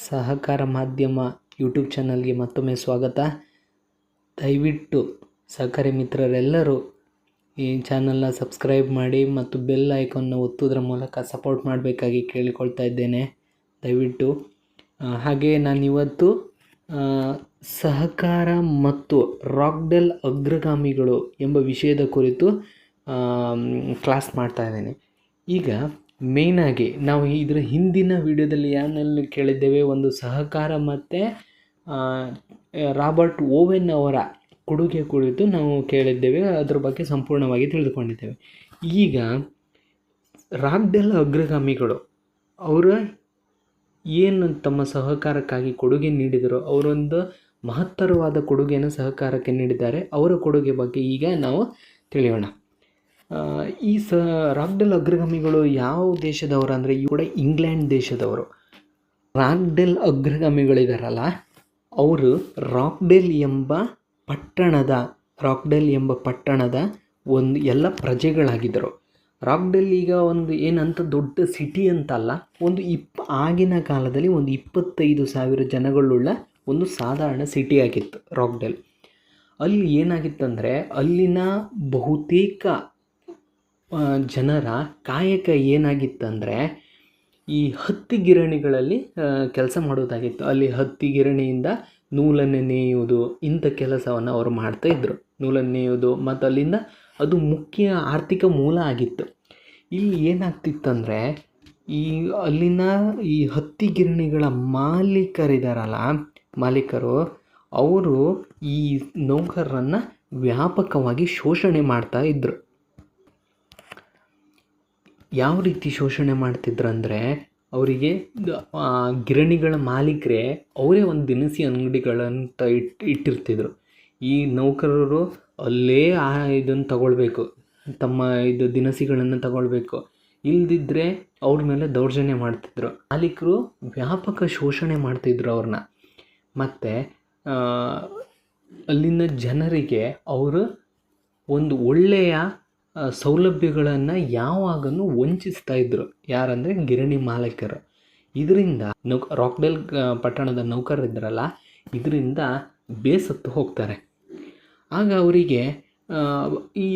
ಸಹಕಾರ ಮಾಧ್ಯಮ ಯೂಟ್ಯೂಬ್ ಚಾನಲ್ಗೆ ಮತ್ತೊಮ್ಮೆ ಸ್ವಾಗತ. ದಯವಿಟ್ಟು ಸಹಕಾರಿ ಮಿತ್ರರೆಲ್ಲರೂ ಈ ಚಾನಲ್ನ ಸಬ್ಸ್ಕ್ರೈಬ್ ಮಾಡಿ ಮತ್ತು ಬೆಲ್ ಐಕಾನ್ನ ಒತ್ತುವುದರ ಮೂಲಕ ಸಪೋರ್ಟ್ ಮಾಡಬೇಕಾಗಿ ಕೇಳಿಕೊಳ್ತಾ ಇದ್ದೇನೆ. ದಯವಿಟ್ಟು ಹಾಗೆ ನಾನಿವತ್ತು ಸಹಕಾರ ಮತ್ತು ರಾಕ್ಡೆಲ್ ಅಗ್ರಗಾಮಿಗಳು ಎಂಬ ವಿಷಯದ ಕುರಿತು ಕ್ಲಾಸ್ ಮಾಡ್ತಾ ಇದ್ದೇನೆ. ಈಗ ಮೇಯ್ನಾಗಿ ನಾವು ಇದರ ಹಿಂದಿನ ವಿಡಿಯೋದಲ್ಲಿ ಏನೆಲ್ಲ ಕೇಳಿದ್ದೇವೆ, ಒಂದು ಸಹಕಾರ ಮತ್ತು ರಾಬರ್ಟ್ ಓವೆನ್ ಅವರ ಕೊಡುಗೆ ಕುರಿತು ನಾವು ಕೇಳಿದ್ದೇವೆ, ಅದರ ಬಗ್ಗೆ ಸಂಪೂರ್ಣವಾಗಿ ತಿಳಿದುಕೊಂಡಿದ್ದೇವೆ. ಈಗ ರಾಕ್ಡೆಲ್ ಅಗ್ರಗಾಮಿಗಳು ಅವರ ಏನು ತಮ್ಮ ಸಹಕಾರಕ್ಕಾಗಿ ಕೊಡುಗೆ ನೀಡಿದರೋ, ಅವರೊಂದು ಮಹತ್ತರವಾದ ಕೊಡುಗೆಯನ್ನು ಸಹಕಾರಕ್ಕೆ ನೀಡಿದ್ದಾರೆ. ಅವರ ಕೊಡುಗೆ ಬಗ್ಗೆ ಈಗ ನಾವು ತಿಳಿಯೋಣ. ಈ ರಾಕ್ಡೆಲ್ ಅಗ್ರಗಾಮಿಗಳು ಯಾವ ದೇಶದವರು ಅಂದರೆ ಕೂಡ ಇಂಗ್ಲೆಂಡ್ ದೇಶದವರು. ರಾಕ್ಡೆಲ್ ಅಗ್ರಗಾಮಿಗಳಿದಾರಲ್ಲ, ಅವರು ರಾಕ್ಡೆಲ್ ಎಂಬ ಪಟ್ಟಣದ ಒಂದು ಎಲ್ಲ ಪ್ರಜೆಗಳಾಗಿದ್ದರು. ರಾಕ್ಡೆಲ್ ಈಗ ಒಂದು ಏನಂತ ದೊಡ್ಡ ಸಿಟಿ ಅಂತಲ್ಲ, ಒಂದು ಆಗಿನ ಕಾಲದಲ್ಲಿ ಒಂದು 25,000 ಜನಗಳುಳ್ಳ ಒಂದು ಸಾಧಾರಣ ಸಿಟಿ ಆಗಿತ್ತು ರಾಕ್ಡೆಲ್. ಅಲ್ಲಿ ಏನಾಗಿತ್ತಂದರೆ, ಅಲ್ಲಿನ ಬಹುತೇಕ ಜನರ ಕಾಯಕ ಏನಾಗಿತ್ತಂದರೆ ಈ ಹತ್ತಿ ಗಿರಣಿಗಳಲ್ಲಿ ಕೆಲಸ ಮಾಡೋದಾಗಿತ್ತು. ಅಲ್ಲಿ ಹತ್ತಿ ಗಿರಣಿಯಿಂದ ನೂಲನ್ನು ನೇಯುವುದು, ಇಂಥ ಕೆಲಸವನ್ನು ಅವರು ಮಾಡ್ತಾಯಿದ್ರು. ನೂಲನ್ನು ನೇಯುವುದು ಮತ್ತು ಅಲ್ಲಿಂದ ಅದು ಮುಖ್ಯ ಆರ್ಥಿಕ ಮೂಲ ಆಗಿತ್ತು. ಇಲ್ಲಿ ಏನಾಗ್ತಿತ್ತಂದರೆ, ಅಲ್ಲಿನ ಈ ಹತ್ತಿ ಗಿರಣಿಗಳ ಮಾಲೀಕರು ಅವರು ಈ ನೌಕರರನ್ನು ವ್ಯಾಪಕವಾಗಿ ಶೋಷಣೆ ಮಾಡ್ತಾ ಇದ್ದರು. ಯಾವ ರೀತಿ ಶೋಷಣೆ ಮಾಡ್ತಿದ್ರಂದರೆ, ಅವರಿಗೆ ಗಿರಣಿಗಳ ಮಾಲೀಕರೇ ಅವರೇ ಒಂದು ದಿನಸಿ ಅಂಗಡಿಗಳಂತ ಇಟ್ಟಿರ್ತಿದ್ರು. ಈ ನೌಕರರು ಅಲ್ಲೇ ಇದನ್ನು ತಗೊಳ್ಬೇಕು, ತಮ್ಮ ದಿನಸಿಗಳನ್ನು ತಗೊಳ್ಬೇಕು, ಇಲ್ಲದಿದ್ದರೆ ಅವ್ರ ಮೇಲೆ ದೌರ್ಜನ್ಯ ಮಾಡ್ತಿದ್ರು. ಮಾಲೀಕರು ವ್ಯಾಪಕ ಶೋಷಣೆ ಮಾಡ್ತಿದ್ರು ಅವ್ರನ್ನ. ಮತ್ತು ಅಲ್ಲಿನ ಜನರಿಗೆ ಅವರು ಒಂದು ಒಳ್ಳೆಯ ಸೌಲಭ್ಯಗಳನ್ನು ಯಾವಾಗಲೂ ವಂಚಿಸ್ತಾ ಇದ್ದರು. ಯಾರಂದರೆ ಗಿರಣಿ ಮಾಲೀಕರು. ಇದರಿಂದ ರಾಕ್ಡೆಲ್ ಪಟ್ಟಣದ ನೌಕರರಿದ್ದರಲ್ಲ, ಇದರಿಂದ ಬೇಸತ್ತು ಹೋಗ್ತಾರೆ. ಆಗ ಅವರಿಗೆ ಈ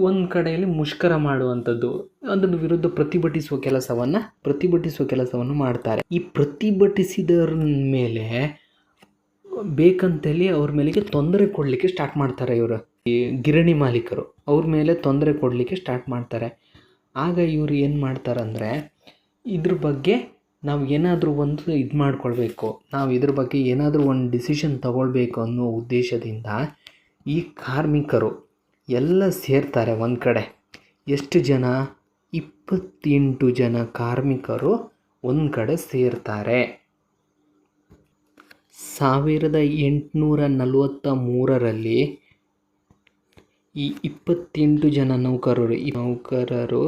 ಒಂದು ಕಡೆಯಲ್ಲಿ ಮುಷ್ಕರ ಮಾಡುವಂಥದ್ದು, ಅದನ್ನು ವಿರುದ್ಧ ಪ್ರತಿಭಟಿಸುವ ಕೆಲಸವನ್ನು ಮಾಡ್ತಾರೆ. ಈ ಪ್ರತಿಭಟಿಸಿದರ ಮೇಲೆ ಬೇಕಂತೇಳಿ ಅವ್ರ ಮೇಲೆಗೆ ತೊಂದರೆ ಕೊಡಲಿಕ್ಕೆ ಸ್ಟಾರ್ಟ್ ಮಾಡ್ತಾರೆ. ಇವರು ಈ ಗಿರಣಿ ಮಾಲೀಕರು ಅವ್ರ ಮೇಲೆ ತೊಂದರೆ ಕೊಡಲಿಕ್ಕೆ ಸ್ಟಾರ್ಟ್ ಮಾಡ್ತಾರೆ. ಆಗ ಇವರು ಏನು ಮಾಡ್ತಾರಂದರೆ, ಇದ್ರ ಬಗ್ಗೆ ನಾವು ಏನಾದರೂ ಒಂದು ಮಾಡ್ಕೊಳ್ಬೇಕು, ನಾವು ಇದ್ರ ಬಗ್ಗೆ ಏನಾದರೂ ಒಂದು ಡಿಸಿಷನ್ ತಗೊಳ್ಬೇಕು ಅನ್ನೋ ಉದ್ದೇಶದಿಂದ ಈ ಕಾರ್ಮಿಕರು ಎಲ್ಲ ಸೇರ್ತಾರೆ ಒಂದು ಕಡೆ. ಎಷ್ಟು ಜನ? 28 ಜನ ಕಾರ್ಮಿಕರು ಒಂದು ಕಡೆ ಸೇರ್ತಾರೆ. 1843ರಲ್ಲಿ ಈ 28 ಜನ ನೌಕರರು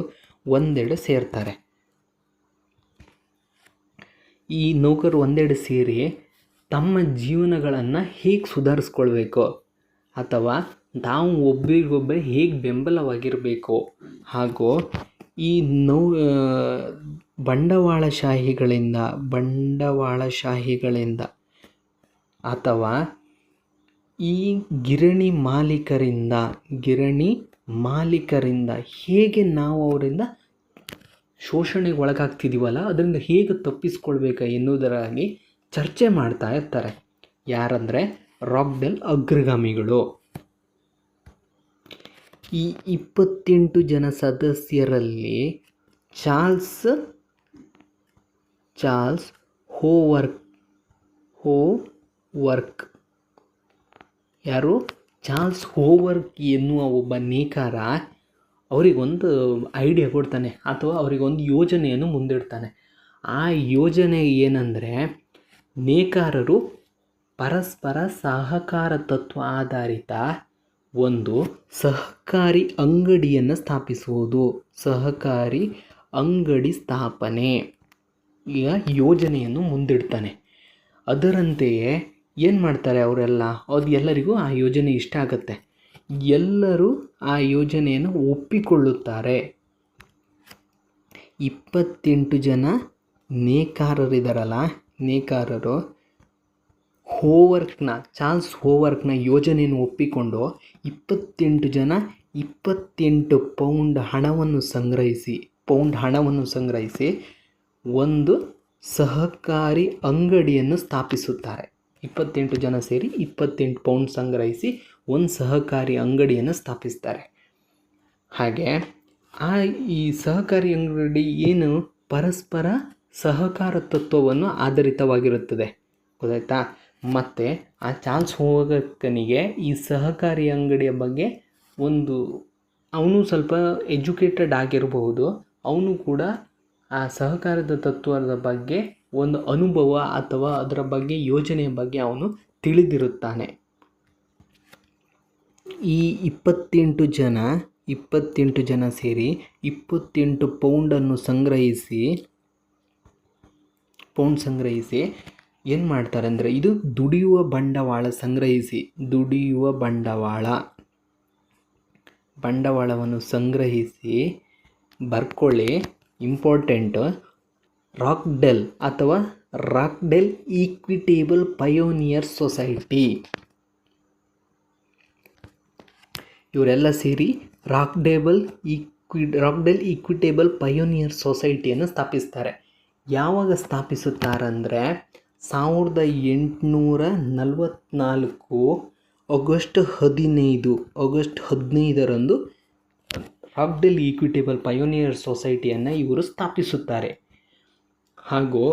ಒಂದೆಡೆ ಸೇರ್ತಾರೆ. ಈ ನೌಕರರು ಒಂದೆಡೆ ಸೇರಿ ತಮ್ಮ ಜೀವನಗಳನ್ನು ಹೇಗೆ ಸುಧಾರಿಸ್ಕೊಳ್ಬೇಕು, ಅಥವಾ ತಾವು ಒಬ್ಬರಿಗೊಬ್ಬರು ಹೇಗೆ ಬೆಂಬಲವಾಗಿರಬೇಕು, ಹಾಗೂ ಈ ಬಂಡವಾಳಶಾಹಿಗಳಿಂದ ಅಥವಾ ಈ ಗಿರಣಿ ಮಾಲೀಕರಿಂದ ಹೇಗೆ ನಾವು ಅವರಿಂದ ಶೋಷಣೆಗೆ ಒಳಗಾಗ್ತಿದ್ದೀವಲ್ಲ, ಅದರಿಂದ ಹೇಗೆ ತಪ್ಪಿಸ್ಕೊಳ್ಬೇಕು ಎನ್ನುವುದರಾಗಿ ಚರ್ಚೆ ಮಾಡ್ತಾ ಇರ್ತಾರೆ. ಯಾರಂದರೆ ರಾಕ್ಡೆಲ್ ಅಗ್ರಗಾಮಿಗಳು. ಈ 28 ಜನ ಸದಸ್ಯರಲ್ಲಿ ಚಾರ್ಲ್ಸ್ ಹೋವರ್ಕ್ ಚಾರ್ಲ್ಸ್ ಹೋವರ್ಕ್ ಎನ್ನುವ ಒಬ್ಬ ನೇಕಾರ ಅವರಿಗೊಂದು ಐಡಿಯಾ ಕೊಡ್ತಾನೆ, ಅಥವಾ ಅವರಿಗೊಂದು ಯೋಜನೆಯನ್ನು ಮುಂದಿಡ್ತಾನೆ. ಆ ಯೋಜನೆ ಏನಂದರೆ, ನೇಕಾರರು ಪರಸ್ಪರ ಸಹಕಾರ ತತ್ವ ಆಧಾರಿತ ಒಂದು ಸಹಕಾರಿ ಅಂಗಡಿಯನ್ನು ಸ್ಥಾಪಿಸುವುದು, ಸಹಕಾರಿ ಅಂಗಡಿ ಸ್ಥಾಪನೆ ಈಗ ಯೋಜನೆಯನ್ನು ಮುಂದಿಡ್ತಾನೆ. ಅದರಂತೆಯೇ ಏನು ಮಾಡ್ತಾರೆ ಅವರೆಲ್ಲ, ಅದು ಎಲ್ಲರಿಗೂ ಆ ಯೋಜನೆ ಇಷ್ಟ ಆಗುತ್ತೆ. ಎಲ್ಲರೂ ಆ ಯೋಜನೆಯನ್ನು ಒಪ್ಪಿಕೊಳ್ಳುತ್ತಾರೆ. 28 ಜನ ನೇಕಾರರಿದ್ದಾರಲ್ಲ, ನೇಕಾರರು ಚಾರ್ಲ್ಸ್ ಹೋವರ್ಕ್ನ ಯೋಜನೆಯನ್ನು ಒಪ್ಪಿಕೊಂಡು 28 ಜನ 28 ಪೌಂಡ್ ಹಣವನ್ನು ಸಂಗ್ರಹಿಸಿ ಒಂದು ಸಹಕಾರಿ ಅಂಗಡಿಯನ್ನು ಸ್ಥಾಪಿಸುತ್ತಾರೆ. 28 ಜನ ಸೇರಿ 28 ಪೌಂಡ್ ಸಂಗ್ರಹಿಸಿ ಒಂದು ಸಹಕಾರಿ ಅಂಗಡಿಯನ್ನು ಸ್ಥಾಪಿಸ್ತಾರೆ. ಹಾಗೆ ಈ ಸಹಕಾರಿ ಅಂಗಡಿ ಏನು ಪರಸ್ಪರ ಸಹಕಾರ ತತ್ವವನ್ನು ಆಧಾರಿತವಾಗಿರುತ್ತದೆ, ಗೊತ್ತಾಯ್ತಾ? ಮತ್ತು ಆ ಚಾರ್ಲ್ಸ್ ಹೋವರ್ಕನಿಗೆ ಈ ಸಹಕಾರಿ ಅಂಗಡಿಯ ಬಗ್ಗೆ ಅವನು ಸ್ವಲ್ಪ ಎಜುಕೇಟೆಡ್ ಆಗಿರಬಹುದು, ಅವನು ಕೂಡ ಆ ಸಹಕಾರದ ತತ್ವದ ಬಗ್ಗೆ ಒಂದು ಅನುಭವ ಅಥವಾ ಅದರ ಬಗ್ಗೆ ಯೋಜನೆಯ ಬಗ್ಗೆ ಅವನು ತಿಳಿದಿರುತ್ತಾನೆ. ಈ 28 ಜನ ಸೇರಿ 28 ಪೌಂಡ್ ಸಂಗ್ರಹಿಸಿ ಏನು ಮಾಡ್ತಾರೆ ಅಂದರೆ, ಇದು ದುಡಿಯುವ ಬಂಡವಾಳವನ್ನು ಸಂಗ್ರಹಿಸಿ ಬರ್ಕೊಳ್ಳಿ. Important, Rochdale equitable pioneer society. ಇವರೆಲ್ಲ ಸೇರಿ ರಾಕ್ಡೆಲ್ ಈಕ್ವಿಟೇಬಲ್ ಪಯೋನಿಯರ್ ಸೊಸೈಟಿಯನ್ನು ಸ್ಥಾಪಿಸ್ತಾರೆ. ಯಾವಾಗ ಸ್ಥಾಪಿಸುತ್ತಾರಂದರೆ 1844 ಆಗಸ್ಟ್ 15ರಂದು ರಾಕ್ಡೆಲ್ ಈಕ್ವಿಟೇಬಲ್ ಪಯೋನಿಯರ್ ಸೊಸೈಟಿಯನ್ನು ಇವರು ಸ್ಥಾಪಿಸುತ್ತಾರೆ. ಹಾಗೂ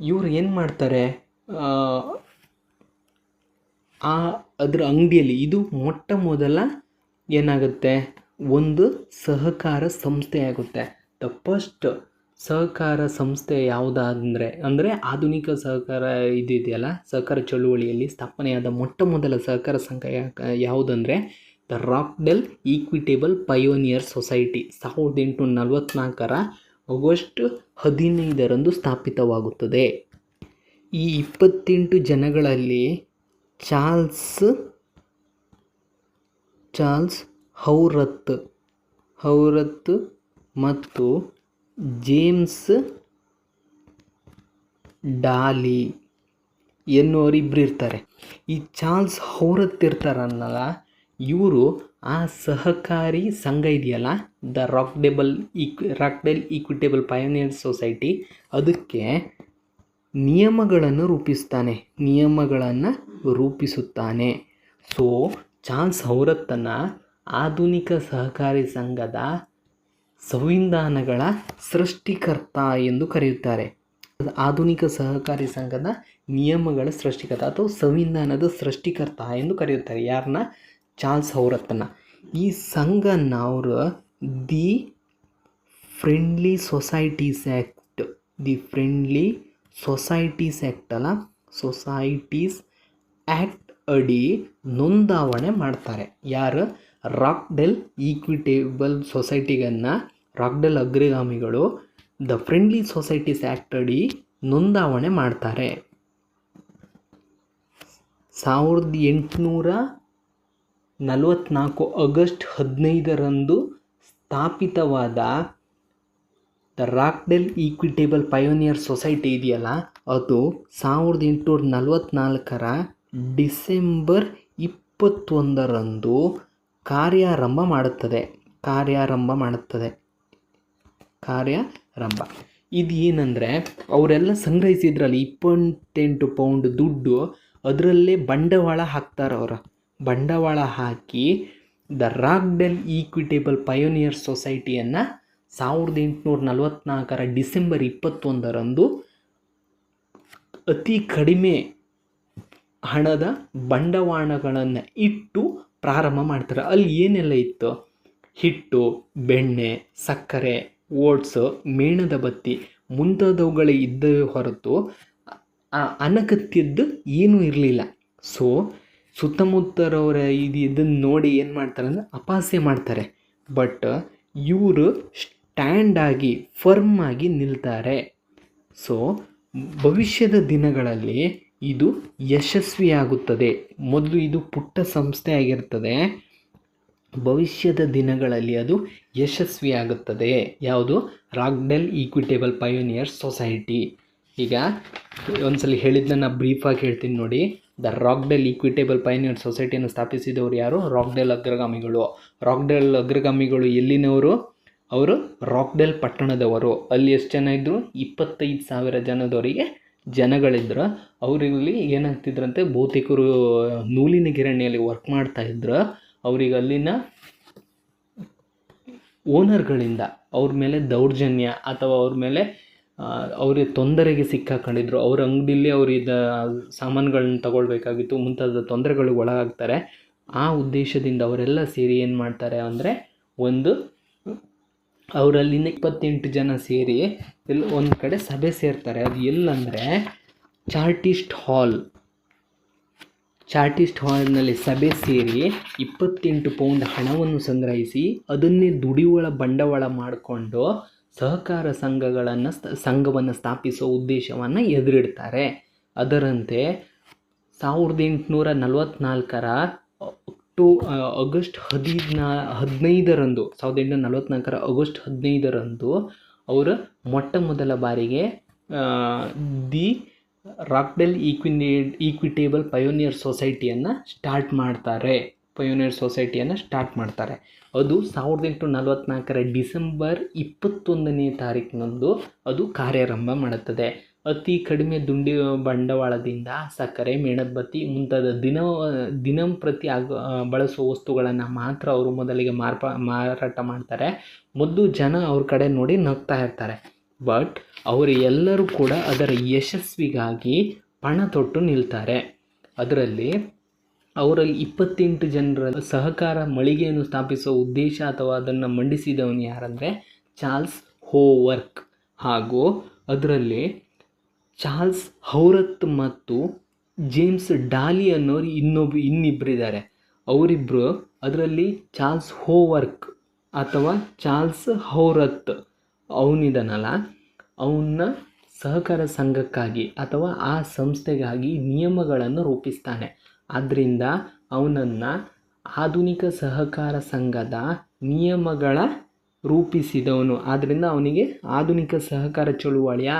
ಇವರು ಏನು ಮಾಡ್ತಾರೆ, ಅದರ ಅಂಗಡಿಯಲ್ಲಿ ಇದು ಮೊಟ್ಟ ಮೊದಲ ಏನಾಗುತ್ತೆ, ಒಂದು ಸಹಕಾರ ಸಂಸ್ಥೆ ಆಗುತ್ತೆ. ದ ಫಸ್ಟ್ ಸಹಕಾರ ಸಂಸ್ಥೆ ಅಂದರೆ ಆಧುನಿಕ ಸಹಕಾರ ಇದೆಯಲ್ಲ, ಸಹಕಾರ ಚಳುವಳಿಯಲ್ಲಿ ಸ್ಥಾಪನೆಯಾದ ಮೊಟ್ಟ ಮೊದಲ ಸಹಕಾರ ಸಂಘ ಯಾವುದಂದರೆ the Rochdale equitable pioneer society 1844 August 15ರಂದು ಸ್ಥಾಪಿತವಾಗುತ್ತದೆ. ಈ 28 ಜನಗಳಲ್ಲಿ ಚಾರ್ಲ್ಸ್ ಹೌರತ್ ಮತ್ತು ಜೇಮ್ಸ್ ಡಾಲಿ ಎನ್ನುವರಿಬ್ಬರು ಇರ್ತಾರೆ. ಈ ಚಾರ್ಲ್ಸ್ ಹೌರತ್ ಇರ್ತಾರನ್ನಲ್ಲ, ಇವರು ಆ ಸಹಕಾರಿ ಸಂಘ ಇದೆಯಲ್ಲ, the Rochdale equitable pioneer society, ಅದಕ್ಕೆ ನಿಯಮಗಳನ್ನು ರೂಪಿಸುತ್ತಾನೆ. ಸೊ ಚಾರ್ಲ್ಸ್ ಹೌರತ್ತನ್ನು ಆಧುನಿಕ ಸಹಕಾರಿ ಸಂಘದ ಸಂವಿಧಾನಗಳ ಸೃಷ್ಟಿಕರ್ತ ಎಂದು ಕರೆಯುತ್ತಾರೆ. ಆಧುನಿಕ ಸಹಕಾರಿ ಸಂಘದ ನಿಯಮಗಳ ಸೃಷ್ಟಿಕರ್ತ ಅಥವಾ ಸಂವಿಧಾನದ ಸೃಷ್ಟಿಕರ್ತ ಎಂದು ಕರೆಯುತ್ತಾರೆ. ಯಾರನ್ನ? ಚಾರ್ಲ್ಸ್ ಹೌರತ್ತನ್ನು. ಈ ಸಂಘನ ಅವರು ದಿ ಫ್ರೆಂಡ್ಲಿ ಸೊಸೈಟೀಸ್ ಆ್ಯಕ್ಟ್ ಅಡಿ ನೋಂದಾವಣೆ ಮಾಡ್ತಾರೆ. ಯಾರು? ರಾಕ್ಡೆಲ್ ಈಕ್ವಿಟೇಬಲ್ ಸೊಸೈಟಿಗನ್ನು ರಾಕ್ಡೆಲ್ ಅಗ್ರಗಾಮಿಗಳು ದ ಫ್ರೆಂಡ್ಲಿ ಸೊಸೈಟೀಸ್ ಆ್ಯಕ್ಟ್ ಅಡಿ ನೋಂದಾವಣೆ ಮಾಡ್ತಾರೆ. 1844 ಆಗಸ್ಟ್ 15ರಂದು ಸ್ಥಾಪಿತವಾದ the Rochdale equitable pioneer society ಇದೆಯಲ್ಲ, ಅದು 1844 ಡಿಸೆಂಬರ್ 21ರಂದು ಕಾರ್ಯಾರಂಭ ಮಾಡುತ್ತದೆ. ಇದು ಏನಂದರೆ, ಅವರೆಲ್ಲ ಸಂಗ್ರಹಿಸಿದ್ರಲ್ಲಿ 28 ಪೌಂಡ್ ದುಡ್ಡು, ಅದರಲ್ಲೇ ಬಂಡವಾಳ ಹಾಕಿ the Rochdale equitable pioneer ಸೊಸೈಟಿಯನ್ನು 1844 December 21ರಂದು ಅತಿ ಕಡಿಮೆ ಹಣದ ಬಂಡವಾಳಗಳನ್ನು ಇಟ್ಟು ಪ್ರಾರಂಭ ಮಾಡ್ತಾರೆ. ಅಲ್ಲಿ ಏನೆಲ್ಲ ಇತ್ತು? ಹಿಟ್ಟು, ಬೆಣ್ಣೆ, ಸಕ್ಕರೆ, ಓಟ್ಸು, ಮೇಣದ ಬತ್ತಿ ಮುಂತಾದವುಗಳೇ ಇದ್ದವೇ ಹೊರತು ಅನಗತ್ಯದ್ದು ಏನೂ ಇರಲಿಲ್ಲ. ಸೊ ಸುತ್ತಮುತ್ತರವರ ಇದನ್ನು ನೋಡಿ ಏನು ಮಾಡ್ತಾರೆ ಅಂದರೆ ಅಪಹಾಸ್ಯ ಮಾಡ್ತಾರೆ. ಬಟ್ ಇವರು ಫರ್ಮ್ ಆಗಿ ನಿಲ್ತಾರೆ. ಸೊ ಭವಿಷ್ಯದ ದಿನಗಳಲ್ಲಿ ಇದು ಯಶಸ್ವಿಯಾಗುತ್ತದೆ. ಮೊದಲು ಇದು ಪುಟ್ಟ ಸಂಸ್ಥೆ ಆಗಿರ್ತದೆ, ಭವಿಷ್ಯದ ದಿನಗಳಲ್ಲಿ ಅದು ಯಶಸ್ವಿಯಾಗುತ್ತದೆ. ಯಾವುದು? ರಾಕ್ಡೆಲ್ ಈಕ್ವಿಟೇಬಲ್ ಪಯೋನಿಯರ್ ಸೊಸೈಟಿ. ಈಗ ಒಂದ್ಸಲಿ ಹೇಳಿದ್ದನ್ನು ಬ್ರೀಫಾಗಿ ಹೇಳ್ತೀನಿ ನೋಡಿ. ದ ರಾಕ್ಡೆಲ್ ಈಕ್ವಿಟೇಬಲ್ ಪೈನಿಯರ್ ಸೊಸೈಟಿಯನ್ನು ಸ್ಥಾಪಿಸಿದವರು ಯಾರು? ರಾಕ್ಡೆಲ್ ಅಗ್ರಗಾಮಿಗಳು. ರಾಕ್ಡೆಲ್ ಅಗ್ರಗಾಮಿಗಳು ಎಲ್ಲಿನವರು? ಅವರು ರಾಕ್ಡೆಲ್ ಪಟ್ಟಣದವರು. ಅಲ್ಲಿ ಎಷ್ಟು ಜನ ಇದ್ದರು? 25,000 ಜನಗಳಿದ್ರು. ಅವರಲ್ಲಿ ಏನಾಗ್ತಿದ್ರಂತೆ, ಬಹುತೇಕರು ನೂಲಿನ ಗಿರಣಿಯಲ್ಲಿ ವರ್ಕ್ ಮಾಡ್ತಾ ಇದ್ರು. ಅವ್ರಿಗೆ ಅಲ್ಲಿನ ಓನರ್ಗಳಿಂದ ಅವ್ರ ಮೇಲೆ ದೌರ್ಜನ್ಯ ಅಥವಾ ಅವ್ರ ಮೇಲೆ ಅವ್ರಿಗೆ ತೊಂದರೆಗೆ ಸಿಕ್ಕಾಕೊಂಡಿದ್ರು. ಅವ್ರ ಅಂಗಡಿಲಿ ಅವ್ರಿದ್ದ ಸಾಮಾನುಗಳನ್ನ ತಗೊಳ್ಬೇಕಾಗಿತ್ತು, ಮುಂತಾದ ತೊಂದರೆಗಳಿಗೆ ಒಳಗಾಗ್ತಾರೆ. ಆ ಉದ್ದೇಶದಿಂದ ಅವರೆಲ್ಲ ಸೇರಿ ಏನು ಮಾಡ್ತಾರೆ ಅಂದರೆ, ಅವರಲ್ಲಿನ 28 ಜನ ಸೇರಿ ಒಂದು ಕಡೆ ಸಭೆ ಸೇರ್ತಾರೆ. ಅದು ಎಲ್ಲಂದರೆ ಚಾರ್ಟಿಸ್ಟ್ ಹಾಲ್ನಲ್ಲಿ ಸಭೆ ಸೇರಿ 28 ಪೌಂಡ್ ಹಣವನ್ನು ಸಂಗ್ರಹಿಸಿ ಅದನ್ನೇ ದುಡಿಯುವ ಬಂಡವಾಳ ಮಾಡಿಕೊಂಡು ಸಹಕಾರ ಸಂಘವನ್ನು ಸ್ಥಾಪಿಸೋ ಉದ್ದೇಶವನ್ನು ಎದುರಿಡ್ತಾರೆ. ಅದರಂತೆ 1844 ಆಗಸ್ಟ್ 15ರಂದು 1844 ಆಗಸ್ಟ್ 15ರಂದು ಅವರು ಮೊಟ್ಟ ಮೊದಲ ಬಾರಿಗೆ ದಿ ರಾಕ್ಡೆಲ್ ಈಕ್ವಿಟೇಬಲ್ ಪಯೋನಿಯರ್ ಸೊಸೈಟಿಯನ್ನು ಸ್ಟಾರ್ಟ್ ಮಾಡ್ತಾರೆ. ಅದು 1844 ಡಿಸೆಂಬರ್ 21ನೇ ತಾರೀಕಿನಂದು ಅದು ಕಾರ್ಯಾರಂಭ ಮಾಡುತ್ತದೆ. ಅತಿ ಕಡಿಮೆ ದುಂಡಿ ಬಂಡವಾಳದಿಂದ ಸಕ್ಕರೆ, ಮೇಣದಬತ್ತಿ ಮುಂತಾದ ದಿನಂಪ್ರತಿ ಬಳಸುವ ವಸ್ತುಗಳನ್ನು ಮಾತ್ರ ಅವರು ಮೊದಲಿಗೆ ಮಾರಾಟ ಮಾಡ್ತಾರೆ. ಮೊದಲು ಜನ ಅವ್ರ ಕಡೆ ನೋಡಿ ನಗ್ತಾ ಇರ್ತಾರೆ. ಬಟ್ ಅವರು ಎಲ್ಲರೂ ಕೂಡ ಅದರ ಯಶಸ್ವಿಗಾಗಿ ಪಣ ತೊಟ್ಟು ನಿಲ್ತಾರೆ. ಅವರಲ್ಲಿ 28 ಜನರ ಸಹಕಾರ ಮಳಿಗೆಯನ್ನು ಸ್ಥಾಪಿಸುವ ಉದ್ದೇಶ ಅಥವಾ ಅದನ್ನು ಮಂಡಿಸಿದವನು ಯಾರಂದರೆ ಚಾರ್ಲ್ಸ್ ಹೋವರ್ಕ್. ಹಾಗೂ ಅದರಲ್ಲಿ ಚಾರ್ಲ್ಸ್ ಹೌರತ್ ಮತ್ತು ಜೇಮ್ಸ್ ಡಾಲಿ ಅನ್ನೋರು ಇನ್ನಿಬ್ಬರಿದ್ದಾರೆ. ಅವರಿಬ್ಬರು ಅದರಲ್ಲಿ ಚಾರ್ಲ್ಸ್ ಹೋವರ್ಕ್ ಅಥವಾ ಚಾರ್ಲ್ಸ್ ಹೌರತ್ ಅವನಿದನಲ್ಲ, ಅವನ ಸಹಕಾರ ಸಂಘಕ್ಕಾಗಿ ಅಥವಾ ಆ ಸಂಸ್ಥೆಗಾಗಿ ನಿಯಮಗಳನ್ನು ರೂಪಿಸ್ತಾನೆ. ಆದ್ದರಿಂದ ಅವನನ್ನು ಆಧುನಿಕ ಸಹಕಾರ ಸಂಘದ ನಿಯಮಗಳ ರೂಪಿಸಿದವನು. ಆದ್ದರಿಂದ ಅವನಿಗೆ ಆಧುನಿಕ ಸಹಕಾರ ಚಳುವಳಿಯ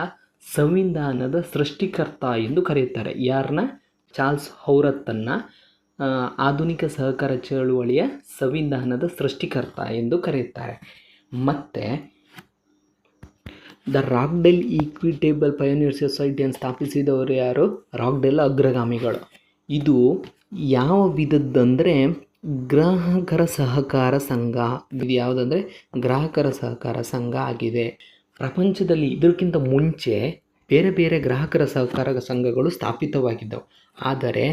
ಸಂವಿಧಾನದ ಸೃಷ್ಟಿಕರ್ತ ಎಂದು ಕರೆಯುತ್ತಾರೆ. ಯಾರನ್ನ? ಚಾರ್ಲ್ಸ್ ಹೌರತ್ತನ್ನು ಆಧುನಿಕ ಸಹಕಾರ ಚಳುವಳಿಯ ಸಂವಿಧಾನದ ಸೃಷ್ಟಿಕರ್ತ ಎಂದು ಕರೆಯುತ್ತಾರೆ. ಮತ್ತು ದ ರಾಕ್ಡೆಲ್ ಈಕ್ವಿಟೇಬಲ್ ಪಯೋನಿಯರ್ ಸೊಸೈಟಿಯನ್ನು ಸ್ಥಾಪಿಸಿದವರು ಯಾರು? ರಾಕ್ಡೆಲ್ ಅಗ್ರಗಾಮಿಗಳು. ಇದು ಯಾವ ವಿಧದ್ದಂದರೆ ಗ್ರಾಹಕರ ಸಹಕಾರ ಸಂಘ. ಇದು ಯಾವುದಂದರೆ ಗ್ರಾಹಕರ ಸಹಕಾರ ಸಂಘ ಆಗಿದೆ. ಪ್ರಪಂಚದಲ್ಲಿ ಇದಕ್ಕಿಂತ ಮುಂಚೆ ಬೇರೆ ಬೇರೆ ಗ್ರಾಹಕರ ಸಹಕಾರ ಸಂಘಗಳು ಸ್ಥಾಪಿತವಾಗಿದ್ದವು. ಆದರೆ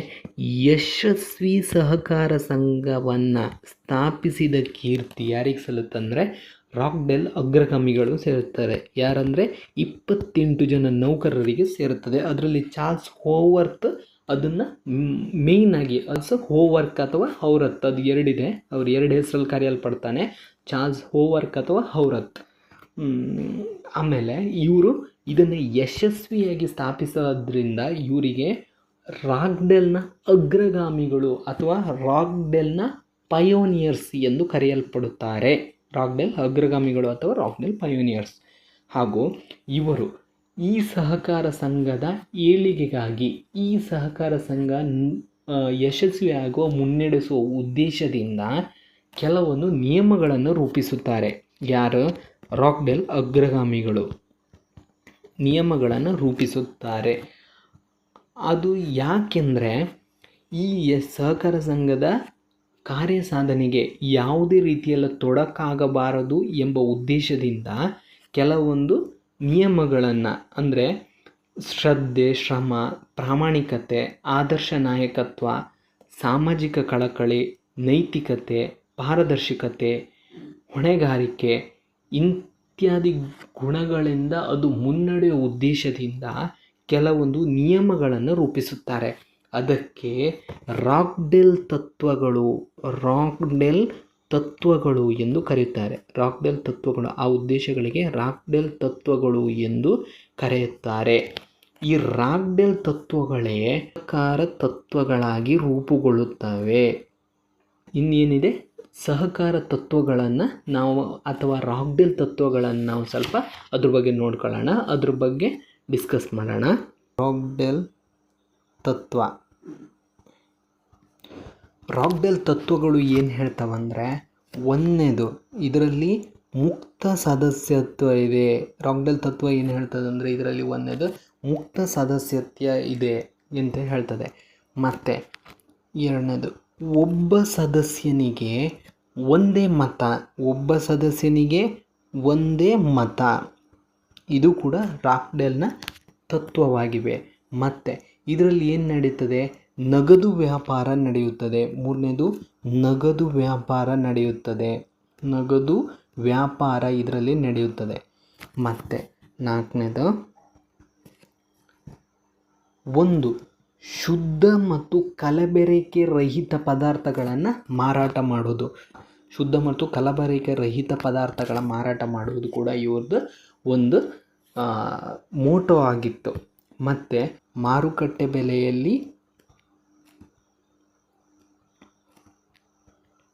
ಯಶಸ್ವಿ ಸಹಕಾರ ಸಂಘವನ್ನು ಸ್ಥಾಪಿಸಿದ ಕೀರ್ತಿ ಯಾರಿಗೆ ಸಲ್ಲುತ್ತಂದರೆ ರಾಕ್ಡೆಲ್ ಅಗ್ರಗಾಮಿಗಳು ಸೇರುತ್ತಾರೆ. ಯಾರಂದರೆ 28 ಜನ ನೌಕರರಿಗೆ ಸೇರುತ್ತದೆ. ಅದರಲ್ಲಿ ಚಾರ್ಲ್ಸ್ ಹೋವರ್ತ್ ಅದನ್ನು ಮೇಯ್ನಾಗಿ ಹೋವರ್ಕ್ ಅಥವಾ ಹೌರತ್, ಅದು ಎರಡಿದೆ. ಅವರು 2 ಹೆಸರಲ್ಲಿ ಕರೆಯಲ್ಪಡ್ತಾನೆ, ಚಾರ್ಲ್ಸ್ ಹೋವರ್ಕ್ ಅಥವಾ ಹೌರತ್. ಆಮೇಲೆ ಇವರು ಇದನ್ನು ಯಶಸ್ವಿಯಾಗಿ ಸ್ಥಾಪಿಸೋದ್ರಿಂದ ಇವರಿಗೆ ರಾಕ್ಡೆಲ್ನ ಅಗ್ರಗಾಮಿಗಳು ಅಥವಾ ರಾಕ್ಡೆಲ್ನ ಪಯೋನಿಯರ್ಸ್ ಎಂದು ಕರೆಯಲ್ಪಡುತ್ತಾರೆ. ರಾಕ್ಡೆಲ್ ಅಗ್ರಗಾಮಿಗಳು ಅಥವಾ ರಾಕ್ಡೆಲ್ ಪಯೋನಿಯರ್ಸ್. ಹಾಗೂ ಇವರು ಈ ಸಹಕಾರ ಸಂಘದ ಏಳಿಗೆಗಾಗಿ, ಈ ಸಹಕಾರ ಸಂಘ ಯಶಸ್ವಿಯಾಗುವ ಮುನ್ನಡೆಸುವ ಉದ್ದೇಶದಿಂದ ಕೆಲವೊಂದು ನಿಯಮಗಳನ್ನು ರೂಪಿಸುತ್ತಾರೆ. ಯಾರು? ರಾಕ್ಡೆಲ್ ಅಗ್ರಗಾಮಿಗಳು ನಿಯಮಗಳನ್ನು ರೂಪಿಸುತ್ತಾರೆ. ಅದು ಯಾಕೆಂದರೆ ಈ ಸಹಕಾರ ಸಂಘದ ಕಾರ್ಯಸಾಧನೆಗೆ ಯಾವುದೇ ರೀತಿಯಲ್ಲ ತೊಡಕಾಗಬಾರದು ಎಂಬ ಉದ್ದೇಶದಿಂದ ಕೆಲವೊಂದು ನಿಯಮಗಳನ್ನು, ಅಂದರೆ ಶ್ರದ್ಧೆ, ಶ್ರಮ, ಪ್ರಾಮಾಣಿಕತೆ, ಆದರ್ಶ ನಾಯಕತ್ವ, ಸಾಮಾಜಿಕ ಕಳಕಳಿ, ನೈತಿಕತೆ, ಪಾರದರ್ಶಕತೆ, ಹೊಣೆಗಾರಿಕೆ ಇತ್ಯಾದಿ ಗುಣಗಳಿಂದ ಅದು ಮುನ್ನಡೆಯುವ ಉದ್ದೇಶದಿಂದ ಕೆಲವೊಂದು ನಿಯಮಗಳನ್ನು ರೂಪಿಸುತ್ತಾರೆ. ಅದಕ್ಕೆ ರಾಕ್ಡೆಲ್ ತತ್ವಗಳು ಎಂದು ಕರೆಯುತ್ತಾರೆ. ರಾಕ್ಡೆಲ್ ತತ್ವಗಳು, ಆ ಉದ್ದೇಶಗಳಿಗೆ ರಾಕ್ಡೆಲ್ ತತ್ವಗಳು ಎಂದು ಕರೆಯುತ್ತಾರೆ. ಈ ರಾಕ್ಡೆಲ್ ತತ್ವಗಳೇ ಸಹಕಾರ ತತ್ವಗಳಾಗಿ ರೂಪುಗೊಳ್ಳುತ್ತವೆ. ಇನ್ನೇನಿದೆ, ಸಹಕಾರ ತತ್ವಗಳನ್ನು ನಾವು ಅಥವಾ ರಾಕ್ಡೆಲ್ ತತ್ವಗಳನ್ನು ನಾವು ಸ್ವಲ್ಪ ಅದ್ರ ಬಗ್ಗೆ ನೋಡ್ಕೊಳ್ಳೋಣ. ಅದ್ರ ಬಗ್ಗೆ ಡಿಸ್ಕಸ್ ಮಾಡೋಣ. ರಾಕ್ಡೆಲ್ ತತ್ವ. ರಾಕ್ಡೆಲ್ ತತ್ವಗಳು ಏನು ಹೇಳ್ತಾವಂದರೆ, ಒಂದನೇದು ಇದರಲ್ಲಿ ಮುಕ್ತ ಸದಸ್ಯತ್ವ ಇದೆ. ರಾಕ್ಡೆಲ್ ತತ್ವ ಏನು ಹೇಳ್ತದಂದರೆ ಇದರಲ್ಲಿ ಒಂದನೇದು ಮುಕ್ತ ಸದಸ್ಯತ್ವ ಇದೆ ಅಂತ ಹೇಳ್ತದೆ. ಮತ್ತು ಎರಡನೇದು ಒಬ್ಬ ಸದಸ್ಯನಿಗೆ ಒಂದೇ ಮತ, ಒಬ್ಬ ಸದಸ್ಯನಿಗೆ ಒಂದೇ ಮತ, ಇದು ಕೂಡ ರಾಕ್ಡೆಲ್ನ ತತ್ವವಾಗಿವೆ. ಮತ್ತು ಇದರಲ್ಲಿ ಏನು ನಡೀತದೆ, ನಗದು ವ್ಯಾಪಾರ ನಡೆಯುತ್ತದೆ. ಮೂರನೇದು ನಗದು ವ್ಯಾಪಾರ ನಡೆಯುತ್ತದೆ, ನಗದು ವ್ಯಾಪಾರ ಇದರಲ್ಲಿ ನಡೆಯುತ್ತದೆ. ಮತ್ತು ನಾಲ್ಕನೇದು ಒಂದು ಶುದ್ಧ ಮತ್ತು ಕಲಬೆರಕೆ ರಹಿತ ಪದಾರ್ಥಗಳನ್ನು ಮಾರಾಟ ಮಾಡೋದು. ಶುದ್ಧ ಮತ್ತು ಕಲಬೆರಕೆ ರಹಿತ ಪದಾರ್ಥಗಳ ಮಾರಾಟ ಮಾಡುವುದು ಕೂಡ ಇವ್ರದ್ದು ಒಂದು ಮೋಟೋ ಆಗಿತ್ತು. ಮತ್ತು ಮಾರುಕಟ್ಟೆ ಬೆಲೆಯಲ್ಲಿ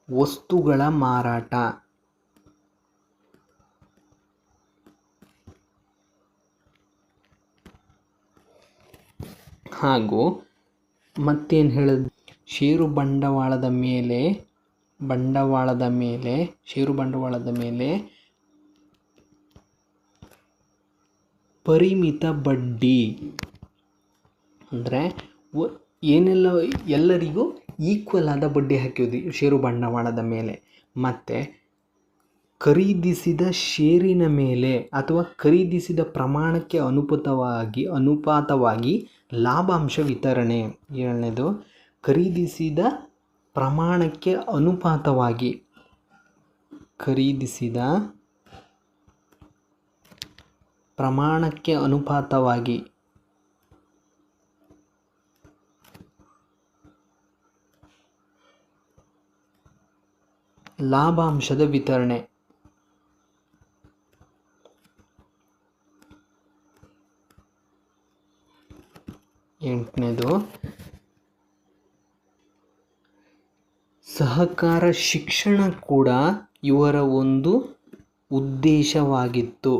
ವಸ್ತುಗಳ ಮಾರಾಟ, ಹಾಗೂ ಮತ್ತೇನು ಹೇಳೋದು, ಷೇರು ಬಂಡವಾಳದ ಮೇಲೆ ಪರಿಮಿತ ಬಡ್ಡಿ, ಅಂದರೆ ಏನೆಲ್ಲ ಎಲ್ಲರಿಗೂ ಈಕ್ವಲ್ ಆದ ಬಡ್ಡಿ ಹಾಕೋದು ಷೇರು ಬಂಡವಾಳದ ಮೇಲೆ. ಮತ್ತು ಖರೀದಿಸಿದ ಷೇರಿನ ಮೇಲೆ ಅಥವಾ ಖರೀದಿಸಿದ ಪ್ರಮಾಣಕ್ಕೆ ಅನುಪಾತವಾಗಿ ಲಾಭಾಂಶ ವಿತರಣೆ. ಏಳನೇದು ಖರೀದಿಸಿದ ಪ್ರಮಾಣಕ್ಕೆ ಅನುಪಾತವಾಗಿ ಲಾಭಾಂಶದ ವಿತರಣೆ. ಎಂಟನೇದು ಸಹಕಾರ ಶಿಕ್ಷಣ ಕೂಡ ಇವರ ಒಂದು ಉದ್ದೇಶವಾಗಿತ್ತು.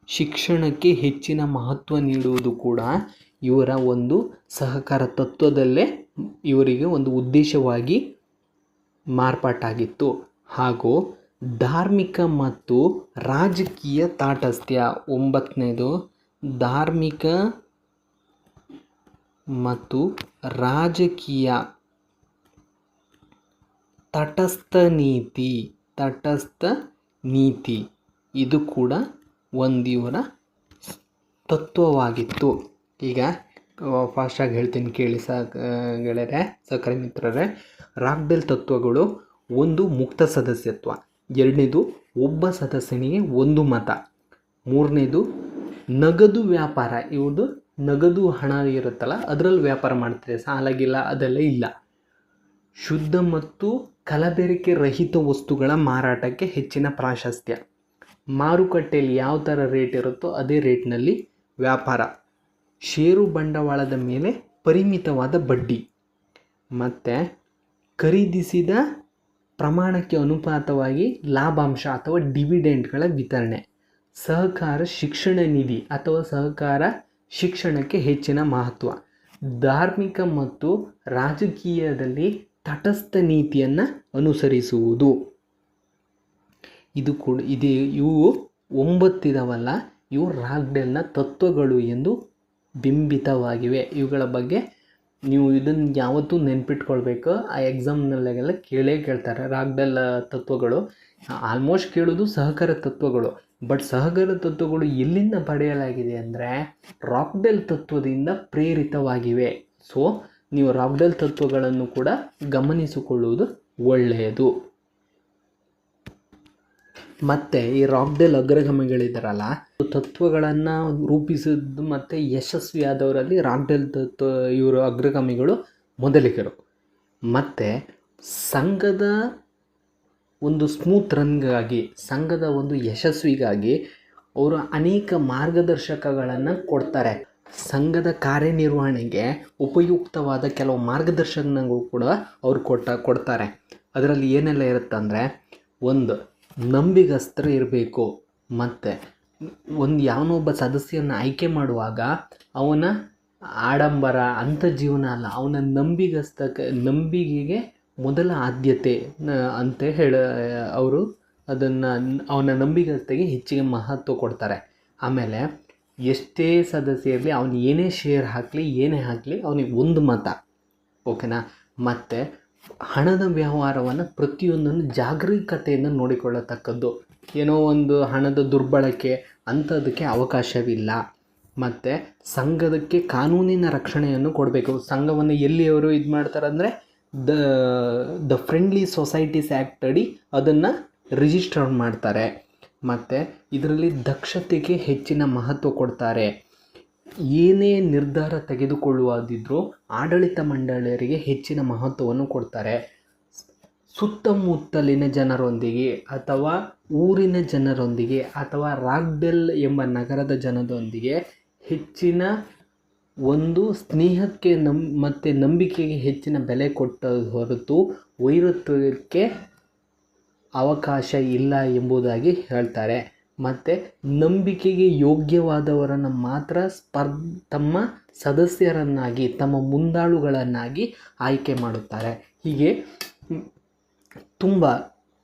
ಶಿಕ್ಷಣಕ್ಕೆ ಹೆಚ್ಚಿನ ಮಹತ್ವ ನೀಡುವುದು ಕೂಡ ಇವರ ಒಂದು ಸಹಕಾರ ತತ್ವದಲ್ಲೇ ಇವರಿಗೆ ಒಂದು ಉದ್ದೇಶವಾಗಿ ಮಾರ್ಪಾಟಾಗಿತ್ತು. ಹಾಗೂ ಧಾರ್ಮಿಕ ಮತ್ತು ರಾಜಕೀಯ ತಾಟಸ್ಥ್ಯ. ಒಂಬತ್ತನೇದು ಧಾರ್ಮಿಕ ಮತ್ತು ರಾಜಕೀಯ ತಟಸ್ಥ ನೀತಿ, ಇದು ಕೂಡ ಒಂದು ಇವರ ತತ್ವವಾಗಿತ್ತು. ಈಗ ಫಾಸ್ಟಾಗಿ ಹೇಳ್ತೀನಿ ಕೇಳಿ ಗೆಳೆಯರೆ, ಸಹಕಾರಿ ಮಿತ್ರರೇ. ರಾಕ್ಡೆಲ್ ತತ್ವಗಳು ಒಂದು ಮುಕ್ತ ಸದಸ್ಯತ್ವ, ಎರಡನೇದು ಒಬ್ಬ ಸದಸ್ಯನಿಗೆ ಒಂದು ಮತ, ಮೂರನೇದು ನಗದು ವ್ಯಾಪಾರ. ಇವ್ರದ್ದು ನಗದು ಹಣ ಇರುತ್ತಲ್ಲ ಅದರಲ್ಲಿ ವ್ಯಾಪಾರ ಮಾಡ್ತಾರೆ, ಸಾಲಾಗಿಲ್ಲ ಅದೆಲ್ಲ ಇಲ್ಲ. ಶುದ್ಧ ಮತ್ತು ಕಲಬೆರಕೆ ರಹಿತ ವಸ್ತುಗಳ ಮಾರಾಟಕ್ಕೆ ಹೆಚ್ಚಿನ ಪ್ರಾಶಸ್ತ್ಯ. ಮಾರುಕಟ್ಟೆಯಲ್ಲಿ ಯಾವ ಥರ ರೇಟ್ ಇರುತ್ತೋ ಅದೇ ರೇಟ್ನಲ್ಲಿ ವ್ಯಾಪಾರ. ಷೇರು ಬಂಡವಾಳದ ಮೇಲೆ ಪರಿಮಿತವಾದ ಬಡ್ಡಿ. ಮತ್ತು ಖರೀದಿಸಿದ ಪ್ರಮಾಣಕ್ಕೆ ಅನುಪಾತವಾಗಿ ಲಾಭಾಂಶ ಅಥವಾ ಡಿವಿಡೆಂಡ್ಗಳ ವಿತರಣೆ. ಸಹಕಾರ ಶಿಕ್ಷಣ ನಿಧಿ ಅಥವಾ ಸಹಕಾರ ಶಿಕ್ಷಣಕ್ಕೆ ಹೆಚ್ಚಿನ ಮಹತ್ವ. ಧಾರ್ಮಿಕ ಮತ್ತು ರಾಜಕೀಯದಲ್ಲಿ ತಟಸ್ಥ ನೀತಿಯನ್ನು ಅನುಸರಿಸುವುದು. ಇವು 9 ಇದಾವಲ್ಲ, ಇವು ರಾಕ್ಡೆಲ್ನ ತತ್ವಗಳು ಎಂದು ಬಿಂಬಿತವಾಗಿವೆ. ಇವುಗಳ ಬಗ್ಗೆ ನೀವು ಇದನ್ನು ಯಾವತ್ತೂ ನೆನ್ಪಿಟ್ಕೊಳ್ಬೇಕು. ಆ ಎಕ್ಸಾಮ್ನಲ್ಲೆಲ್ಲ ಕೇಳ್ತಾರೆ ರಾಕ್ಡೆಲ್ ತತ್ವಗಳು. ಆಲ್ಮೋಸ್ಟ್ ಕೇಳೋದು ಸಹಕಾರ ತತ್ವಗಳು. ಬಟ್ ಸಹಕಾರ ತತ್ವಗಳು ಎಲ್ಲಿಂದ ಪಡೆಯಲಾಗಿದೆ ಅಂದರೆ ರಾಕ್ಡೆಲ್ ತತ್ವದಿಂದ ಪ್ರೇರಿತವಾಗಿವೆ. ಸೊ ನೀವು ರಾಕ್ಡೆಲ್ ತತ್ವಗಳನ್ನು ಕೂಡ ಗಮನಿಸಿಕೊಳ್ಳುವುದು ಒಳ್ಳೆಯದು. ಮತ್ತು ಈ ರಾಕ್ಡೆಲ್ ಅಗ್ರಗಾಮಿಗಳಿದ್ದಾರಲ್ಲ, ತತ್ವಗಳನ್ನು ರೂಪಿಸಿದ್ದು ಮತ್ತು ಯಶಸ್ವಿಯಾದವರಲ್ಲಿ ರಾಕ್ಡೆಲ್ ತತ್ವ ಇವರು ಅಗ್ರಗಾಮಿಗಳು ಮೊದಲಿಗರು. ಮತ್ತು ಸಂಘದ ಒಂದು ಸ್ಮೂತ್ ರನ್ಗಾಗಿ, ಸಂಘದ ಒಂದು ಯಶಸ್ವಿಗಾಗಿ ಅವರು ಅನೇಕ ಮಾರ್ಗದರ್ಶಕಗಳನ್ನು ಕೊಡ್ತಾರೆ. ಸಂಘದ ಕಾರ್ಯನಿರ್ವಹಣೆಗೆ ಉಪಯುಕ್ತವಾದ ಕೆಲವು ಮಾರ್ಗದರ್ಶನಗಳು ಕೂಡ ಅವರು ಕೊಡ್ತಾರೆ. ಅದರಲ್ಲಿ ಏನೆಲ್ಲ ಇರುತ್ತಂದರೆ, ಒಂದು ನಂಬಿಗಸ್ತರು ಇರಬೇಕು, ಮತ್ತು ಯಾವನೊಬ್ಬ ಸದಸ್ಯನ ಆಯ್ಕೆ ಮಾಡುವಾಗ ಅವನ ಆಡಂಬರ ಅಂಥ ಜೀವನ ಅಲ್ಲ, ಅವನ ನಂಬಿಕೆಗೆ ಮೊದಲ ಆದ್ಯತೆ ಅಂತ ಅವರು ಅದನ್ನು ಅವನ ನಂಬಿಗಸ್ತೆಗೆ ಹೆಚ್ಚಿಗೆ ಮಹತ್ವ ಕೊಡ್ತಾರೆ. ಆಮೇಲೆ ಎಷ್ಟೇ ಸದಸ್ಯ ಇರಲಿ, ಅವನು ಏನೇ ಶೇರ್ ಹಾಕಲಿ ಏನೇ ಹಾಕಲಿ ಅವನಿಗೆ ಒಂದು ಮತ, ಓಕೆನಾ. ಮತ್ತು ಹಣದ ವ್ಯವಹಾರವನ್ನು ಪ್ರತಿಯೊಂದನ್ನು ಜಾಗರೂಕತೆಯಿಂದ ನೋಡಿಕೊಳ್ಳತಕ್ಕದ್ದು. ಏನೋ ಒಂದು ಹಣದ ದುರ್ಬಳಕೆ ಅಂಥದಕ್ಕೆ ಅವಕಾಶವಿಲ್ಲ. ಮತ್ತು ಸಂಘದಕ್ಕೆ ಕಾನೂನಿನ ರಕ್ಷಣೆಯನ್ನು ಕೊಡಬೇಕು. ಸಂಘವನ್ನು ಎಲ್ಲಿ ಅವರು ಇದು ಮಾಡ್ತಾರೆ ಅಂದರೆ ದ ಫ್ರೆಂಡ್ಲಿ ಸೊಸೈಟೀಸ್ ಆ್ಯಕ್ಟ್ ಅಡಿ ಅದನ್ನು ರಿಜಿಸ್ಟರ್ ಮಾಡ್ತಾರೆ. ಮತ್ತು ಇದರಲ್ಲಿ ದಕ್ಷತೆಗೆ ಹೆಚ್ಚಿನ ಮಹತ್ವ ಕೊಡ್ತಾರೆ. ಏನೇ ನಿರ್ಧಾರ ತೆಗೆದುಕೊಳ್ಳುವುದಿದ್ರೂ ಆಡಳಿತ ಮಂಡಳಿಯರಿಗೆ ಹೆಚ್ಚಿನ ಮಹತ್ವವನ್ನು ಕೊಡ್ತಾರೆ. ಸುತ್ತಮುತ್ತಲಿನ ಜನರೊಂದಿಗೆ ಅಥವಾ ಊರಿನ ಜನರೊಂದಿಗೆ ಅಥವಾ ರಾಗ್ಡೆಲ್ ಎಂಬ ನಗರದ ಜನರೊಂದಿಗೆ ಹೆಚ್ಚಿನ ಒಂದು ಸ್ನೇಹಕ್ಕೆ ಮತ್ತು ನಂಬಿಕೆಗೆ ಹೆಚ್ಚಿನ ಬೆಲೆ ಕೊಟ್ಟ ಹೊರತು ವೈರತ್ವಕ್ಕೆ ಅವಕಾಶ ಇಲ್ಲ ಎಂಬುದಾಗಿ ಹೇಳ್ತಾರೆ. ಮತ್ತು ನಂಬಿಕೆಗೆ ಯೋಗ್ಯವಾದವರನ್ನು ಮಾತ್ರ ತಮ್ಮ ಸದಸ್ಯರನ್ನಾಗಿ ತಮ್ಮ ಮುಂದಾಳುಗಳನ್ನಾಗಿ ಆಯ್ಕೆ ಮಾಡುತ್ತಾರೆ. ಹೀಗೆ ತುಂಬ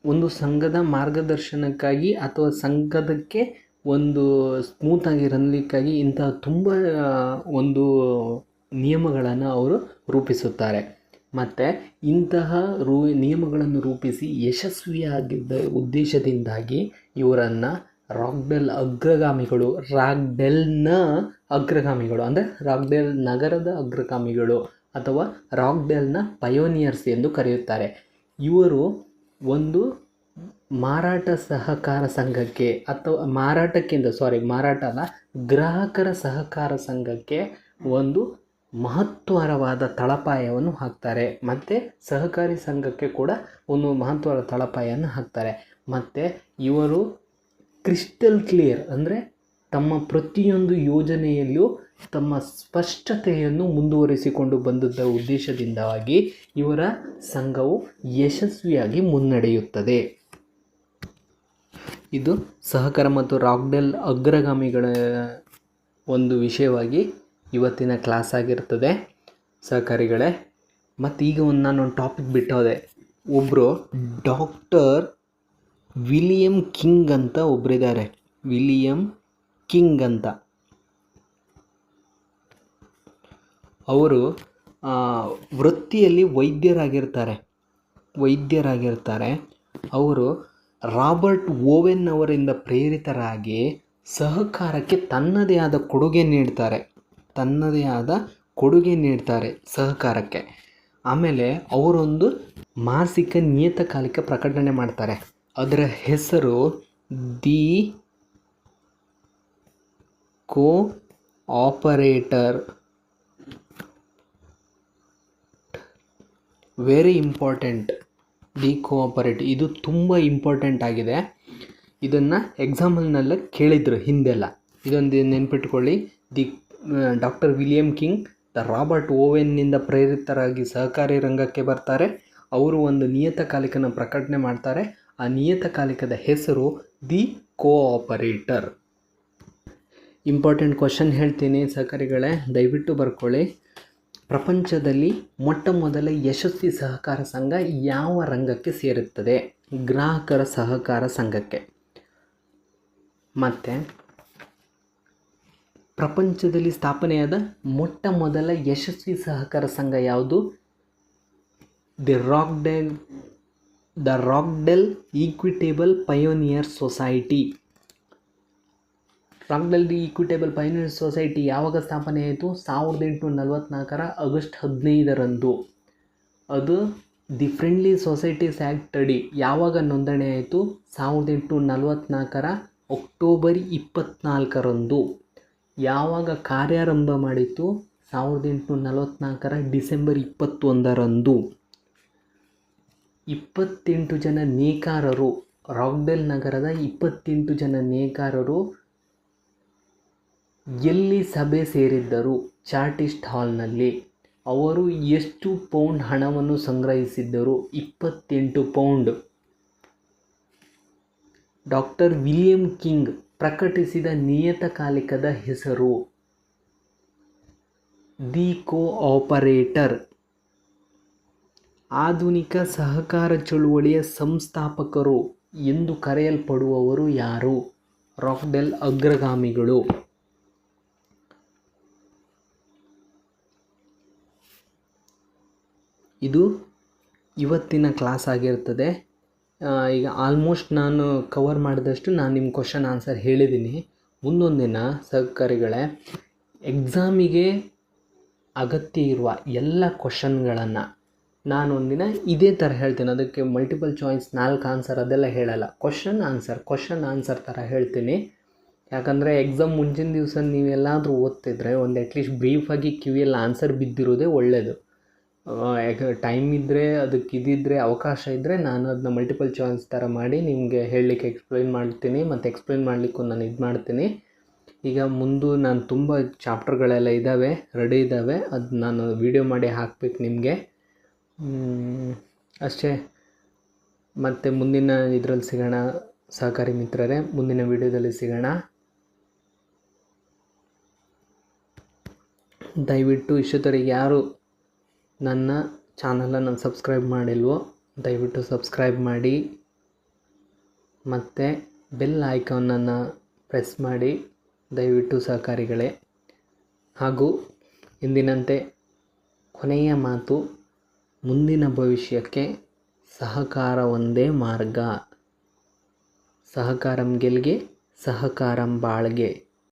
ಒಂದು ಸಂಘದ ಮಾರ್ಗದರ್ಶನಕ್ಕಾಗಿ ಅಥವಾ ಸಂಘದಕ್ಕೆ ಒಂದು ಸ್ಮೂತಾಗಿ ಇರಲಿಕ್ಕಾಗಿ ಇಂತಹ ತುಂಬ ಒಂದು ನಿಯಮಗಳನ್ನು ಅವರು ರೂಪಿಸುತ್ತಾರೆ. ಮತ್ತು ಇಂತಹ ನಿಯಮಗಳನ್ನು ರೂಪಿಸಿ ಯಶಸ್ವಿಯಾಗಿದ್ದ ಉದ್ದೇಶದಿಂದಾಗಿ ಇವರನ್ನು ರಾಗ್ಡೆಲ್ ರಾಗ್ಡೆಲ್ನ ಅಗ್ರಗಾಮಿಗಳು ಅಂದರೆ ರಾಗ್ಡೆಲ್ ನಗರದ ಅಗ್ರಗಾಮಿಗಳು ಅಥವಾ ರಾಗ್ಡೆಲ್ನ ಪಯೋನಿಯರ್ಸ್ ಎಂದು ಕರೆಯುತ್ತಾರೆ. ಇವರು ಒಂದು ಮಾರಾಟ ಸಹಕಾರ ಸಂಘಕ್ಕೆ ಅಥವಾ ಗ್ರಾಹಕರ ಸಹಕಾರ ಸಂಘಕ್ಕೆ ಒಂದು ಮಹತ್ವರವಾದ ತಳಪಾಯವನ್ನು ಹಾಕ್ತಾರೆ. ಮತ್ತು ಸಹಕಾರಿ ಸಂಘಕ್ಕೆ ಕೂಡ ಒಂದು ಮಹತ್ವದ ತಳಪಾಯನ್ನು ಹಾಕ್ತಾರೆ. ಮತ್ತು ಇವರು ಕ್ರಿಸ್ಟಲ್ ಕ್ಲಿಯರ್ ಅಂದರೆ ತಮ್ಮ ಪ್ರತಿಯೊಂದು ಯೋಜನೆಯಲ್ಲೂ ತಮ್ಮ ಸ್ಪಷ್ಟತೆಯನ್ನು ಮುಂದುವರಿಸಿಕೊಂಡು ಬಂದದ್ದ ಉದ್ದೇಶದಿಂದಾಗಿ ಇವರ ಸಂಘವು ಯಶಸ್ವಿಯಾಗಿ ಮುನ್ನಡೆಯುತ್ತದೆ. ಇದು ಸಹಕಾರ ಮತ್ತು ರಾಗ್ಡೆಲ್ ಅಗ್ರಗಾಮಿಗಳ ಒಂದು ವಿಷಯವಾಗಿ ಇವತ್ತಿನ ಕ್ಲಾಸ್ ಆಗಿರ್ತದೆ ಸಹಕಾರಿಗಳೇ. ಮತ್ತು ಈಗ ನಾನೊಂದು ಟಾಪಿಕ್ ಬಿಟ್ಟೋದೆ. ಒಬ್ಬರು ಡಾಕ್ಟರ್ ವಿಲಿಯಂ ಕಿಂಗ್ ಅಂತ ಒಬ್ಬರಿದ್ದಾರೆ. ವಿಲಿಯಂ ಕಿಂಗ್ ಅಂತ ಅವರು ವೃತ್ತಿಯಲ್ಲಿ ವೈದ್ಯರಾಗಿರ್ತಾರೆ. ಅವರು ರಾಬರ್ಟ್ ಓವೆನ್ ಅವರಿಂದ ಪ್ರೇರಿತರಾಗಿ ಸಹಕಾರಕ್ಕೆ ತನ್ನದೇ ಆದ ಕೊಡುಗೆ ನೀಡ್ತಾರೆ ಸಹಕಾರಕ್ಕೆ. ಆಮೇಲೆ ಅವರೊಂದು ಮಾಸಿಕ ನಿಯತಕಾಲಿಕ ಪ್ರಕಟಣೆ ಮಾಡ್ತಾರೆ. ಅದರ ಹೆಸರು the cooperator. Very important. The cooperate ಇದು ತುಂಬ ಇಂಪಾರ್ಟೆಂಟ್ ಆಗಿದೆ. ಇದನ್ನು ಎಕ್ಸಾಮಲ್ನೆಲ್ಲ ಕೇಳಿದ್ರು ಹಿಂದೆಲ್ಲ. ಇದೊಂದು ನೆನ್ಪಿಟ್ಕೊಳ್ಳಿ. ಡಾಕ್ಟರ್ ವಿಲಿಯಂ ಕಿಂಗ್ ರಾಬರ್ಟ್ ಓವೆನ್ನಿಂದ ಪ್ರೇರಿತರಾಗಿ ಸಹಕಾರಿ ರಂಗಕ್ಕೆ ಬರ್ತಾರೆ. ಅವರು ಒಂದು ನಿಯತಕಾಲಿಕನ ಪ್ರಕಟಣೆ ಮಾಡ್ತಾರೆ. ಆ ನಿಯತಕಾಲಿಕದ ಹೆಸರು ದಿ ಕೋಆಪರೇಟರ್. ಇಂಪಾರ್ಟೆಂಟ್ ಕ್ವಶನ್ ಹೇಳ್ತೀನಿ ಸಹಕಾರಿಗಳೇ, ದಯವಿಟ್ಟು ಬರ್ಕೊಳ್ಳಿ. ಪ್ರಪಂಚದಲ್ಲಿ ಮೊಟ್ಟ ಮೊದಲ ಯಶಸ್ವಿ ಸಹಕಾರ ಸಂಘ ಯಾವ ರಂಗಕ್ಕೆ ಸೇರುತ್ತದೆ? ಗ್ರಾಹಕರ ಸಹಕಾರ ಸಂಘಕ್ಕೆ. ಮತ್ತು ಪ್ರಪಂಚದಲ್ಲಿ ಸ್ಥಾಪನೆಯಾದ ಮೊಟ್ಟ ಮೊದಲ ಯಶಸ್ವಿ ಸಹಕಾರ ಸಂಘ ಯಾವುದು? The Rochdale equitable pioneer society. Rochdale equitable pioneer society ಯಾವಾಗ ಸ್ಥಾಪನೆ ಆಯಿತು? 1844 ಆಗಸ್ಟ್ 15ರಂದು. ಅದು ದಿ ಫ್ರೆಂಡ್ಲಿ ಸೊಸೈಟೀಸ್ ಆ್ಯಕ್ಟ್ ಅಡಿ ಯಾವಾಗ ನೋಂದಣಿ ಆಯಿತು? 1844 ಅಕ್ಟೋಬರ್ 24ರಂದು. ಯಾವಾಗ ಕಾರ್ಯಾರಂಭ ಮಾಡಿತು? 1844 ಡಿಸೆಂಬರ್ 21ರಂದು. 28 ಜನ ನೇಕಾರರು, ರಾಗ್ಡೆಲ್ ನಗರದ 28 ಜನ ನೇಕಾರರು ಎಲ್ಲಿ ಸಭೆ ಸೇರಿದ್ದರು? ಚಾರ್ಟಿಸ್ಟ್ ಹಾಲ್ನಲ್ಲಿ. ಅವರು ಎಷ್ಟು ಪೌಂಡ್ ಹಣವನ್ನು ಸಂಗ್ರಹಿಸಿದ್ದರು? 28 ಪೌಂಡ್. ಡಾಕ್ಟರ್ ವಿಲಿಯಂ ಕಿಂಗ್ ಪ್ರಕಟಿಸಿದ ನಿಯತಕಾಲಿಕದ ಹೆಸರು? ದಿ ಕೋಆಪರೇಟರ್. ಆಧುನಿಕ ಸಹಕಾರ ಚಳುವಳಿಯ ಸಂಸ್ಥಾಪಕರು ಎಂದು ಕರೆಯಲ್ಪಡುವವರು ಯಾರು? ರಾಕ್ಡೆಲ್ ಅಗ್ರಗಾಮಿಗಳು. ಇದು ಇವತ್ತಿನ ಕ್ಲಾಸ್ ಆಗಿರ್ತದೆ. ಈಗ ಆಲ್ಮೋಸ್ಟ್ ನಾನು ಕವರ್ ಮಾಡಿದಷ್ಟು ನಾನು ನಿಮ್ಮ ಕ್ವಶನ್ ಆನ್ಸರ್ ಹೇಳಿದ್ದೀನಿ. ಮುಂದೊಂದು ದಿನ ಸಹಕಾರಿಗಳೇ ಎಕ್ಸಾಮಿಗೆ ಅಗತ್ಯ ಇರುವ ಎಲ್ಲ ಕ್ವಶನ್ಗಳನ್ನು ನಾನು ಒಂದಿನ ಇದೇ ಥರ ಹೇಳ್ತೀನಿ. ಅದಕ್ಕೆ ಮಲ್ಟಿಪಲ್ ಚಾಯ್ಸ್ 4 ಆನ್ಸರ್ ಅದೆಲ್ಲ ಹೇಳಲ್ಲ. ಕ್ವಶನ್ ಆನ್ಸರ್ ಥರ ಹೇಳ್ತೀನಿ. ಯಾಕಂದರೆ ಎಕ್ಸಾಮ್ ಮುಂಚಿನ ದಿವಸ ನೀವೆಲ್ಲಾದರೂ ಓದ್ತಿದ್ರೆ ಒಂದು ಅಟ್ಲೀಸ್ಟ್ ಬ್ರೀಫಾಗಿ ಕಿವಿಯಲ್ಲಿ ಆನ್ಸರ್ ಬಿದ್ದಿರೋದೇ ಒಳ್ಳೆಯದು. ಟೈಮ್ ಇದ್ದರೆ ಅದಕ್ಕೆ ಇದ್ದಿದ್ದರೆ ಅವಕಾಶ ಇದ್ದರೆ ನಾನು ಅದನ್ನ ಮಲ್ಟಿಪಲ್ ಚಾಯ್ಸ್ ಥರ ಮಾಡಿ ನಿಮಗೆ ಹೇಳಲಿಕ್ಕೆ ಎಕ್ಸ್ಪ್ಲೈನ್ ಮಾಡ್ತೀನಿ. ಮತ್ತು ಎಕ್ಸ್ಪ್ಲೈನ್ ಮಾಡಲಿಕ್ಕೂ ನಾನು ಇದು ಮಾಡ್ತೀನಿ. ಈಗ ನಾನು ತುಂಬ ಚಾಪ್ಟರ್ಗಳೆಲ್ಲ ಇದ್ದಾವೆ, ರೆಡಿ ಇದ್ದಾವೆ. ಅದು ನಾನು ವೀಡಿಯೋ ಮಾಡಿ ಹಾಕಬೇಕು ನಿಮಗೆ. ಅಷ್ಟೇ. ಮತ್ತು ಮುಂದಿನ ಇದರಲ್ಲಿ ಸಿಗೋಣ ಸಹಕಾರಿ ಮಿತ್ರರೇ. ಮುಂದಿನ ವೀಡಿಯೋದಲ್ಲಿ ಸಿಗೋಣ. ದಯವಿಟ್ಟು ಇಷ್ಟೊತ್ತವರೆಗೆ ಯಾರು ನನ್ನ ಚಾನಲನ್ನು ಸಬ್ಸ್ಕ್ರೈಬ್ ಮಾಡಿಲ್ವೋ ದಯವಿಟ್ಟು ಸಬ್ಸ್ಕ್ರೈಬ್ ಮಾಡಿ, ಮತ್ತು ಬೆಲ್ ಐಕಾನನ್ನು ಪ್ರೆಸ್ ಮಾಡಿ ದಯವಿಟ್ಟು ಸಹಕಾರಿಗಳೇ. ಹಾಗೂ ಎಂದಿನಂತೆ ಕೊನೆಯ ಮಾತು, ಮುಂದಿನ ಭವಿಷ್ಯಕ್ಕೆ ಸಹಕಾರ ಒಂದೇ ಮಾರ್ಗ. ಸಹಕಾರಂ ಗೆಲ್ಗೆ, ಸಹಕಾರಂ ಬಾಳ್ಗೆ.